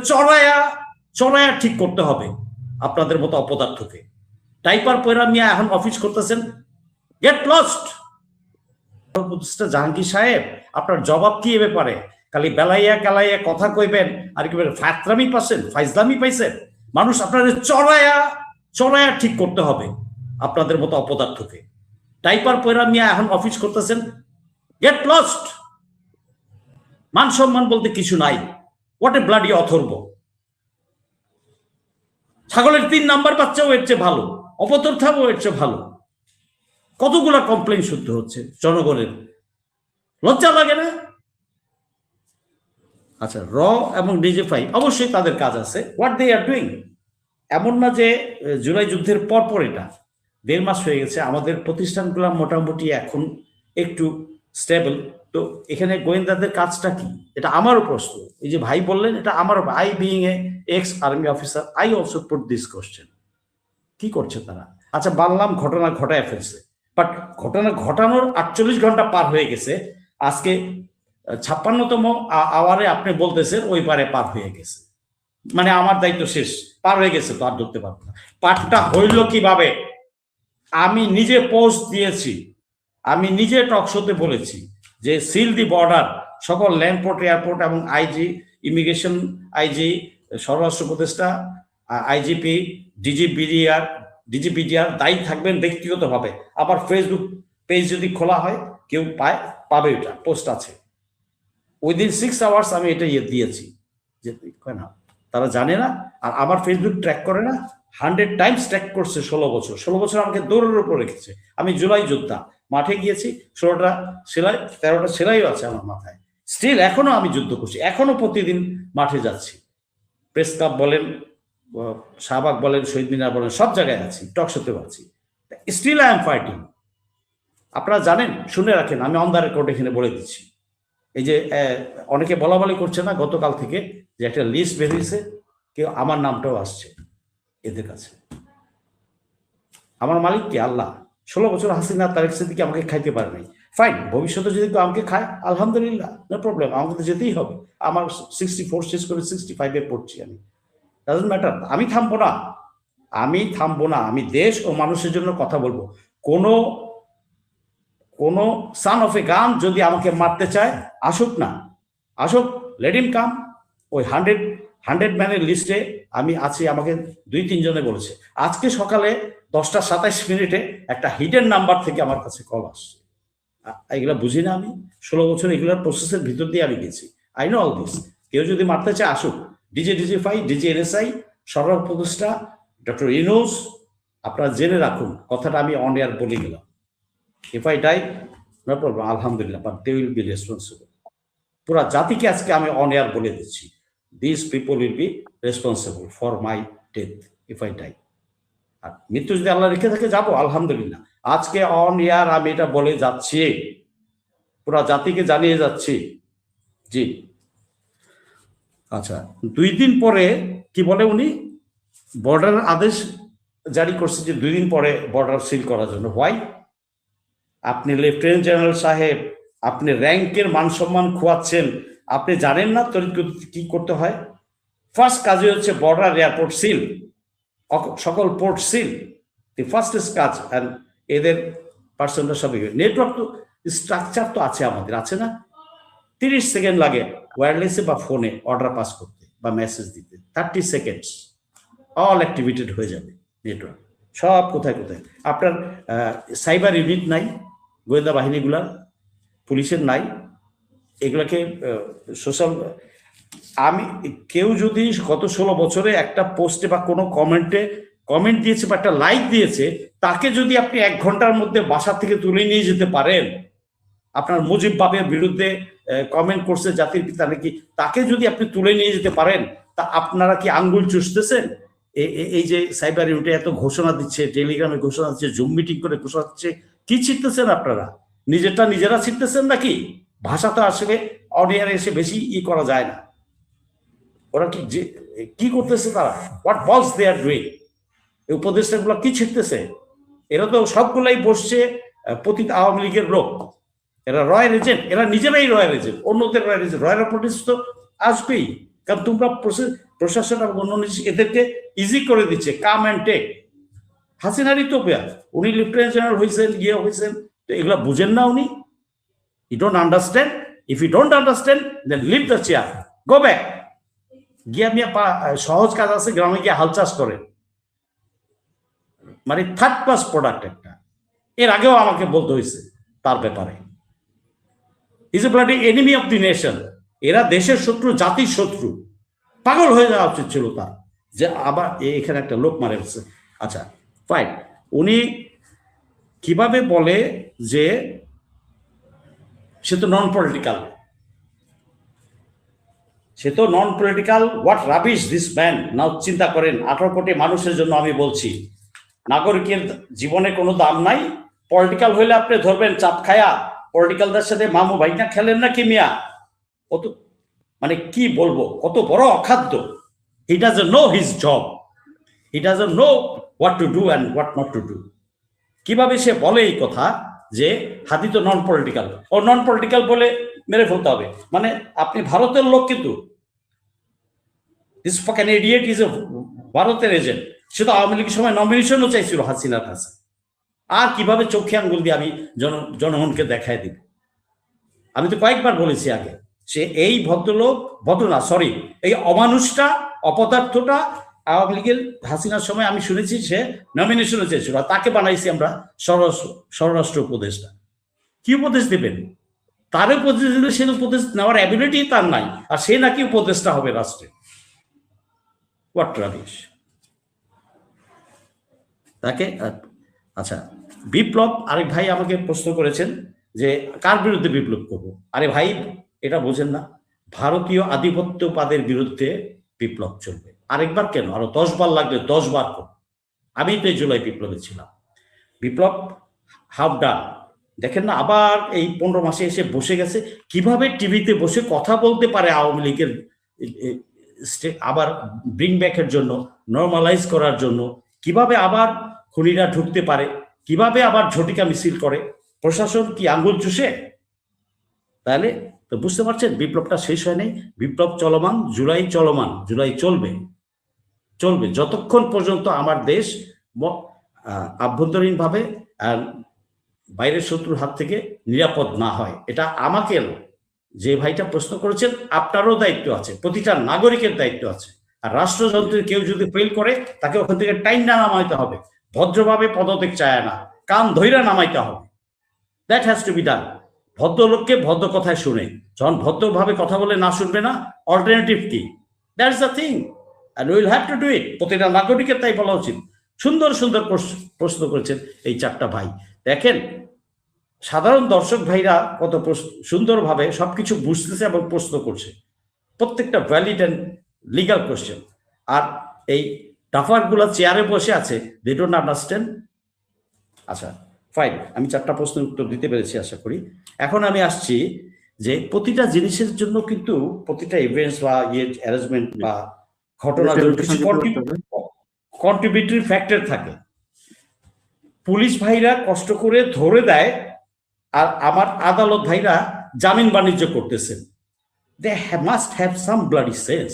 চড়ায়া চড়ায়া ঠিক করতে হবে আপনাদের মতো অপদার্থকে। ডাইপার পয়রা মিয়া এখন অফিস করতেছেন, গেট লস্ট। জাহাঙ্গীর সাহেব, আপনার জবাব কি এ ব্যাপারে? খালি বেলাইয়া কালাইয়া কথা কইবেন আর কি ফাতরামি পাচ্ছেন, ফাইজলামি পাইছেন? মানুষ আপনাদের চড়ায়া চড়ায়া ঠিক করতে হবে আপনাদের মতো অপদার্থকে। ডাইপার পয়রা মিয়া এখন অফিস করতেছেন, গেট লস্ট। মান সম্মান বলতে কিছু নাই। হোয়াট এ ব্লাডি অথর্ব। ছাগলের 3 নাম্বার বাচ্চাও এর চেয়ে ভালো, অপতর্থাও এর চেয়ে ভালো। কতগুলা কমপ্লেন শুনতে হচ্ছে জনগণের, লজ্জা লাগে না? আচ্ছা, র এবং ডিজিফাই অবশ্যই তাদের কাজ আছে, হোয়াট দে আর ডুইং। এমন না যে জুলাই যুদ্ধের পর এটা 1.5 মাস হয়ে গেছে, আমাদের প্রতিষ্ঠানগুলো মোটামুটি এখন একটু স্টেবল। তো এখানে গোয়েন্দাদের কাজটা কি, এটা আমারও প্রশ্ন। এই যে ভাই বললেন, এটা আমার, I being a ex army officer, I also put this question. কি করছে তারা? আচ্ছা, বানলাম ঘটনা ঘটায় ফেলছে, বাট ঘটনা ঘটানোর 48 ঘন্টা পার হয়ে গেছে। আজকে 56তম আওয়ারে আপনি বলতেছেন ওই পারে পার হয়ে গেছে, মানে আমার দায়িত্ব শেষ, পার হয়ে গেছে, তো আর ধরতে পারবো না। পারটা হইল কিভাবে? আমি নিজে পোস্ট দিয়েছি, আমি নিজে টকশোতে বলেছি যে সিল দি বর্ডার, সকল ল্যান্ডপোর্ট, এয়ারপোর্ট এবং আইজি, ইমিগ্রেশন আইজি, স্বরাষ্ট্র উপদেষ্টা, আইজিপি, ডিজিপিডিআর দায়ী থাকবেন ব্যক্তিগতভাবে। আবার ফেসবুক পেজ যদি খোলা হয়, কেউ পাবে, এটা পোস্ট আছে। উইদিন 6 আওয়ার্স আমি এটা দিয়েছি, যে না তারা জানে না। আর আমার ফেসবুক ট্র্যাক করে না, 100 টাইমস ট্র্যাক করছে। 16 বছর আমাকে দৌড়ের উপর রেখেছে। আমি জুলাই যোদ্ধা, মাঠে গিয়েছি, 16টা সেলাই, 13টা সেলাইও আছে আমার মাথায়। স্টিল এখনো আমি যুদ্ধ করছি, এখনো প্রতিদিন মাঠে যাচ্ছি। প্রেস ক্লাব বলেন, শাহবাগ বলেন, শহীদ মিনার বলেন, সব জায়গায় আছি, টকশোতে আছি। Still I am fighting. আপনারা জানেন, শুনে রাখেন, আমি অন দ্য রেকর্ড এখানে বলে দিচ্ছি। এই যে অনেকে বলাবলি করছে না গতকাল থেকে, যে একটা লিস্ট বের হয়েছে, কেউ আমার নামটাও আসছে এদের কাছে। আমার মালিক কি? আল্লাহ। 16 বছর হাসিনা তারেক সিদ্দিকী আমাকে খাইতে পারে নাই, ফাইন। ভবিষ্যতে যদি কেউ আমাকে খায়, আলহামদুলিল্লাহ, নো প্রবলেম, আমাকে তো যেতেই হবে। আমার 64 শেষ করে 65-এ পড়ছি আমি, ডাজন্ট ম্যাটার। আমি থামবো না। আমি দেশ ও মানুষের জন্য কথা বলবো। কোনো সান অফ এ গান যদি আমাকে মারতে চায়, আসুক না, আসুক, লেট হিম কাম। ওই 100 ম্যানের লিস্টে আমি আছি, আমাকে 2-3 জনে বলেছে। আজকে সকালে 10টা 27 মিনিটে একটা হিডেন নাম্বার থেকে আমার কাছে কল আসছে। এগুলা বুঝি না আমি, 16 বছর এগুলার প্রসেসের ভিতর দিয়ে আমি গেছি। I know all this. কেউ যদি মারতে চায়, আসুক। ডিজিফাই, এনএসআই, স্বরাষ্ট্র উপদেষ্টা ডক্টর ইউনূস, আপনারা জেনে রাখুন, কথাটা আমি অন এয়ার বলে গেলাম। If I die, no problem, আলহামদুলিল্লাহ, but they will be responsible. পুরা জাতিকে আজকে আমি অন এয়ার বলে দিচ্ছি, this people will be responsible for my death if I die. আর মৃত্যু যদি আল্লাহ রেখে থাকে, যাবো, আলহামদুলিল্লাহ। আজকে অন এয়ার আমি এটা বলে যাচ্ছি, পুরা জাতিকে জানিয়ে যাচ্ছি। জি, আচ্ছা, 2 দিন পরে কি বলে উনি, বর্ডার আদেশ জারি করছে যে 2 দিন পরে বর্ডার সিল করার জন্য। হোয়াই? আপনি লেফটেন্যান্ট জেনারেল সাহেব, আপনি র্যাঙ্কের মান সম্মান খোয়াচ্ছেন, আপনি জানেন না তো কি করতে হয়? ফার্স্ট কাজই হচ্ছে বর্ডার, এয়ারপোর্ট সিল, সকল পোর্ট সিল, দি ফার্স্টেস্ট কাজ। আর এদের পার্সেন্টটা সবই, নেটওয়ার্ক তো স্ট্রাকচার তো আছে আমাদের, আছে না? 30 সেকেন্ড লাগে ওয়্যারলেসে বা ফোনে অর্ডার পাস করতে বা মেসেজ দিতে, 30 সেকেন্ডস অল অ্যাক্টিভেটেড হয়ে যাবে নেটওয়ার্ক। সব কোথায় কোথায় আপনার সাইবার ইউনিট নাই, গোয়েন্দা বাহিনীগুলার, পুলিশের নাই, এগুলাকে সোশ্যাল। আমি কেউ যদি গত 16 বছরে একটা পোস্টে বা কোনো কমেন্ট দিয়েছে বা একটা লাইক দিয়েছে, তাকে যদি আপনি 1 ঘন্টার মধ্যে বাসা থেকে তুলে নিয়ে যেতে পারেন, আপনার মুজিব বাবের বিরুদ্ধে কমেন্ট করছে জাতির পিতা নাকি, তাকে যদি আপনি তুলে নিয়ে যেতে পারেন, তা আপনারা কি আঙ্গুল চুষতেছেন? এই যে সাইবার ইউনিটে এত ঘোষণা দিচ্ছে, টেলিগ্রামে ঘোষণা দিচ্ছে, জুম মিটিং করে ঘোষণা দিচ্ছে, কি ছিটতেছেন আপনারা? নিজেরা ছিটতেছেন নাকি? ভাষা তো আসলে অডিয়ারে এসে বেশি করা যায় না। ওরা কি করতেছে তারা? হোয়াট বলস দে আর ডুইং? এই উপদেষ্টাগুলো কি ছিটতেছে? এরা তো সবগুলাই বসছে পতিত আওয়ামী লীগের লোক, এরা রয়্যাল এজেন্ট, এরা নিজেরাই রয়্যাল এজেন্ট, অন্যদের রয়্যাল এজেন্ট। রয়্যাল পলিটিক্স তো আসবেই, কারণ তোমরা প্রশাসন এবং অন্য এদেরকে ইজি করে দিচ্ছে, কাম অ্যান্ড টেক। হাসিনারই তো উনি লেফটেন্যান্ট জেনারেল হয়েছেন, হয়েছেন, তো এগুলো বুঝেন না উনি? You don't understand? If you don't understand then leave the chair, go back. গিয়া মিয়া সহজ কাজ আছে, গ্রামে গিয়ে হাল চাষ করেন। মানে থার্ড ক্লাস প্রোডাক্ট একটা। এর আগেও আমাকে বলতে হয়েছে তার ব্যাপারে। Is a bloody enemy of the nation. এরা দেশের শত্রু, জাতির শত্রু। পাগল হয়ে যাওয়া উচিত ছিল তার, যে আবার এখানে একটা লোক মারে ফেলছে। আচ্ছা ফাইন, উনি কিভাবে বলে যে সে তো নন পলিটিক্যাল, সে তো non political. What rubbish this man. Now চিন্তা করেন, 18 কোটি মানুষের জন্য আমি বলছি, নাগরিকের জীবনে কোনো দাম নাই। পলিটিক্যাল হইলে আপনি ধরবেন চাপ খায়া, পলিটিক্যালদের সাথে মামু ভাইনা খেলেন না কি মিয়া? কত মানে কি বলবো, কত বড় অখাদ্য। He doesn't know his job, he doesn't know what to do and what not to do. কিভাবে সে বলে এই কথা যে হাদি তো নন পলিটিক্যাল, ও নন পলিটিক্যাল বলে মেরে ফেলতে হবে? মানে আপনি ভারতের লোক, কিন্তু this fucking idiot is a ভারতের এজেন্ট। সে তো আওয়ামী লীগের সময় নমিনেশনও চাইছিল হাসিনার কাছে। আর কিভাবে চোখে আঙ্গুল দিয়ে আমি জনগণকে দেখায় দিব? আমি তো কয়েকবার বলেছি আগে, সে এই ভদ্রলোক, ভদ্রনা সরি, এই অমানুষটা, অপদার্থটা আওয়ামী লীগের হাসিনার সময় আমি শুনেছি সে নমিনেশনও চেয়েছিল, তাকে বানাইছি আমরা স্বরাষ্ট্র উপদেষ্টা। কি উপদেশ দেবেন? তার উপদেশ দিলে সে উপদেশ নেওয়ার অ্যাবিলিটি তার নাই, আর সে নাকি উপদেষ্টা হবে রাষ্ট্রে। হোয়াট রাবিশ তাকে। আচ্ছা, বিপ্লব, আরেক ভাই আমাকে প্রশ্ন করেছেন যে কার বিরুদ্ধে বিপ্লব করবো? আরে ভাই, এটা বোঝেন না, ভারতীয় আধিপত্যবাদের বিরুদ্ধে বিপ্লব চলবে। আরেকবার কেন, আরো 10 বার লাগলে 10 বার করব। আমি তো জুলাই বিপ্লবে ছিলাম। বিপ্লব হাফ ডান, দেখেন না, আবার এই 15 মাসে এসে বসে গেছে। কিভাবে টিভিতে বসে কথা বলতে পারে আওয়ামী লীগের আবার ব্রিং ব্যাকের জন্য, নর্মালাইজ করার জন্য, কিভাবে আবার খুনিরা ঢুকতে পারে, কিভাবে আবার ঝটিকা মিছিল করে। প্রশাসন কি আঙ্গুল চুষে? তাহলে তো বুঝতে পারছেন বিপ্লবটা শেষ হয় নাই, বিপ্লব চলমান, জুলাই চলমান, জুলাই চলবে, চলবে যতক্ষণ পর্যন্ত আমার দেশ আভ্যন্তরীণভাবে বাইরের শত্রুর হাত থেকে নিরাপদ না হয়। এটা আমাকে, যে ভাইটা প্রশ্ন করেছেন, আপনারও দায়িত্ব আছে, প্রতিটা নাগরিকের দায়িত্ব আছে। আর রাষ্ট্রযন্ত্রের কেউ যদি ফেল করে, তাকে ওখান থেকে টাইম না নামাইতে হবে, ভদ্রভাবে পদত্যাগ চায় না, কান ধৈরা নামাইতে হবে। That has to be done. ভদ্রলোককে ভদ্র কথায় শুনে, যখন ভদ্রভাবে কথা বলে না শুনবে না, অল্টারনেটিভ কি? That's the thing, and will have to do it. প্রতিটা নাগরিকের তাই বলা উচিত। সুন্দর সুন্দর প্রশ্ন করেছেন এই 4টা ভাই। দেখেন, সাধারণ দর্শক ভাইরা কত সুন্দরভাবে সবকিছু বুঝতেছে এবং প্রশ্ন করছে, প্রত্যেকটা ভ্যালিড অ্যান্ড লিগাল কোশ্চেন। আর এই টাফারগুলো চেয়ারে বসে আছে, দে ডোন্ট আন্ডারস্ট্যান্ড। আচ্ছা ফাইন, আমি 4টা প্রশ্নের উত্তর দিতে পেরেছি আশা করি। এখন আমি আসছি যে প্রতিটা জিনিসের জন্য কিন্তু, প্রতিটা ইভেন্টস বা অ্যারেঞ্জমেন্ট বা ঘটনার জন্য কিছু কন্ট্রিবিউটরি ফ্যাক্টর থাকে। পুলিশ ভাইরা কষ্ট করে ধরে দেয়, আর আমার আদালত ভাইরা জামিন বাণিজ্য করতেছেন। They must have some bloody sense.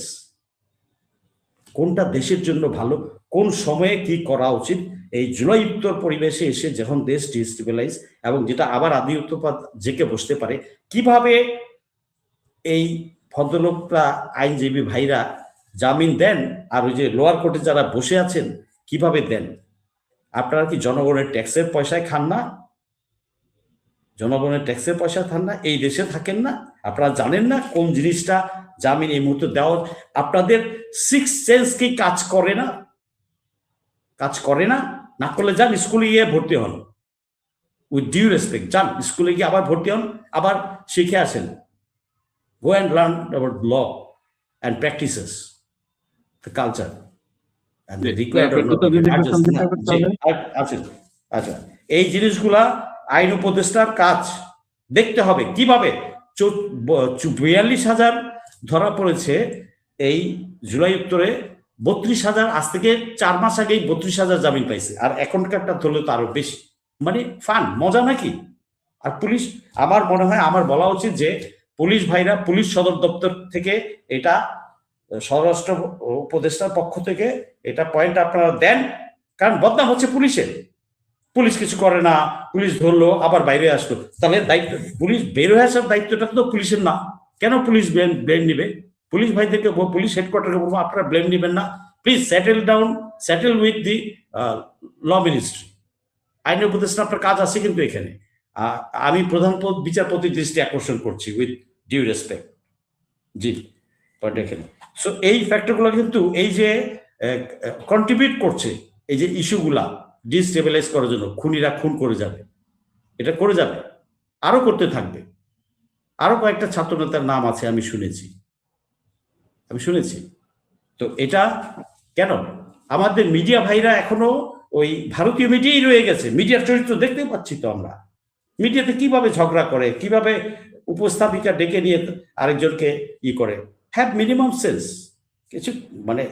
কোনটা দেশের জন্য ভালো, কোন সময়ে কি করা উচিত। এই জুলাই উত্তর পরিবেশে এসে যখন দেশ ডিস্টেবিলাইজ, এবং যেটা আবার আদি উত্তরপাত জেকে বসতে পারে, কিভাবে এই ভদ্রলোকরা, আইনজীবী ভাইরা জামিন দেন, আর ওই যে লোয়ার কোর্টে যারা বসে আছেন কিভাবে দেন? আপনারা কি জনগণের ট্যাক্সের পয়সায় খান না? জনগণের ট্যাক্সের পয়সা খান না? এই দেশে থাকেন না? আপনারা জানেন না কোন জিনিসটা জামিন এই মুহূর্তে দেওয়া? আপনাদের সিক্স সেন্স কি কাজ করে না? কাজ করে না? না করলে যান স্কুলে গিয়ে ভর্তি হন, উইথ ডিউ রেসপেক্ট, যান স্কুলে গিয়ে আবার ভর্তি হন, আবার শিখে আসেন। Go and learn about law and practices, the culture and the required. আচ্ছা, এই জিনিসগুলা আইন উপদেষ্টার কাজ দেখতে হবে। কিভাবে 42,000 ধরা পড়েছে এই জুলাই উত্তরে, 32,000 আজ থেকে 4 মাস আগেই 32,000 জামিন পাইছে, আর এখনকারটা ধরলে তো আরো বেশি। মানে ফান, মজা নাকি? আর পুলিশ, আমার মনে হয় আমার বলা উচিত যে পুলিশ ভাইরা পুলিশ সদর দপ্তর থেকে এটা স্বরাষ্ট্র উপদেষ্টার পক্ষ থেকে এটা পয়েন্ট আপনারা দেন, কারণ বদনাম হচ্ছে পুলিশের। পুলিশ কিছু করে না, পুলিশ ধরলো আবার বাইরে আসলো, তাহলে দায়িত্ব পুলিশ বের হয়ে আসার দায়িত্বটা তো পুলিশের না। কেন পুলিশ ব্লেম নিবে? পুলিশ ভাইদেরকে, পুলিশ হেডকোয়ার্টারকে বলবো আপনারা ব্লেম নেবেন না, please settle with the law ministry. আইন উপদেষ্টা আপনার কাজ আছে কিন্তু এখানে। আমি প্রধান বিচারপতির দৃষ্টি আকর্ষণ করছি উইথ ডিউ রেসপেক্ট। জি, পয়েন্ট এখানে। সো এই ফ্যাক্টরগুলো কিন্তু এই যে কন্ট্রিবিউট করছে এই যে ইস্যুগুলা ডিস্টেবিলাইজ করার জন্য। খুনিরা খুন করে যাবে, এটা করে যাবে, আরো করতে থাকবে। আরো কয়েকটা ছাত্র নেতার নাম আছে আমি শুনেছি। তো এটা কেন আমাদের মিডিয়া ভাইরা এখনো ওই ভারতীয় মিডিয়াই রয়ে গেছে? মিডিয়ার চরিত্র দেখতে পাচ্ছি তো আমরা, মিডিয়াতে কিভাবে ঝগড়া করে, কিভাবে উপস্থাপিকা ডেকে নিয়ে আরেকজনকে করে। হ্যাভ মিনিমাম সেন্স, কিছু মানে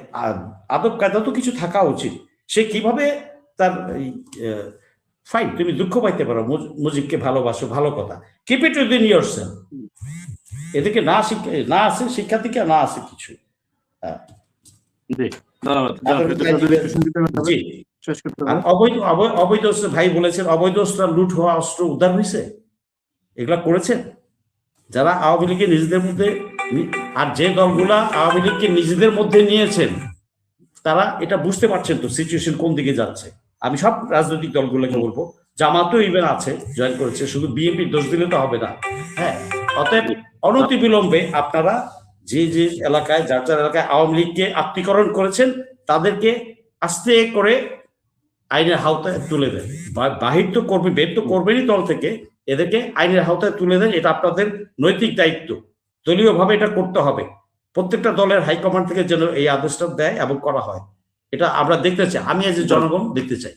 আদব কায়দা তো কিছু থাকা উচিত। সে কিভাবে তার ফাইন, তুমি দুঃখ পাইতে পারো, মুজিবকে ভালোবাসো, ভালো কথা, কিপ ইট উইদিন ইয়োরসেলফ। এদেরকে না আছে শিক্ষার্থীকে, না আছে কিছু। অবৈধ অস্ত্র ভাই বলেছেন, অবৈধ অস্ত্র লুট হওয়া অস্ত্র উদ্ধার হয়েছে, এগুলা করেছেন যারা আওয়ামী লীগের নিজেদের মধ্যে। আর যে দলগুলা আওয়ামী লীগকে নিজেদের মধ্যে নিয়েছেন তারা এটা বুঝতে পারছেন তো সিচুয়েশন কোন দিকে যাচ্ছে। আমি সব রাজনৈতিক দলগুলোকে বলবো, জামাতও ইভেন আছে, জয়েন করেছে, শুধু বিএনপির দোষ দিলে তো হবে না। হ্যাঁ, অতএব অনতিবিলম্বে আপনারা যে যে এলাকায়, যার যার এলাকায় আওয়ামী লীগকে আত্মীকরণ করেছেন তাদেরকে আস্তে করে আইনের আওতায় তুলে দেন। বাহির তো করবে, বের তো করবেনই দল থেকে, এদেরকে আইনের আওতায় তুলে দেন। এটা আপনাদের নৈতিক দায়িত্ব, দলীয়ভাবে এটা করতে হবে। প্রত্যেকটা দলের হাইকমান্ড থেকে যেন এই আদেশটা দেয় এবং করা হয়, এটা আমরা দেখতে চাই। আমি এজ এ জনগণ দেখতে চাই।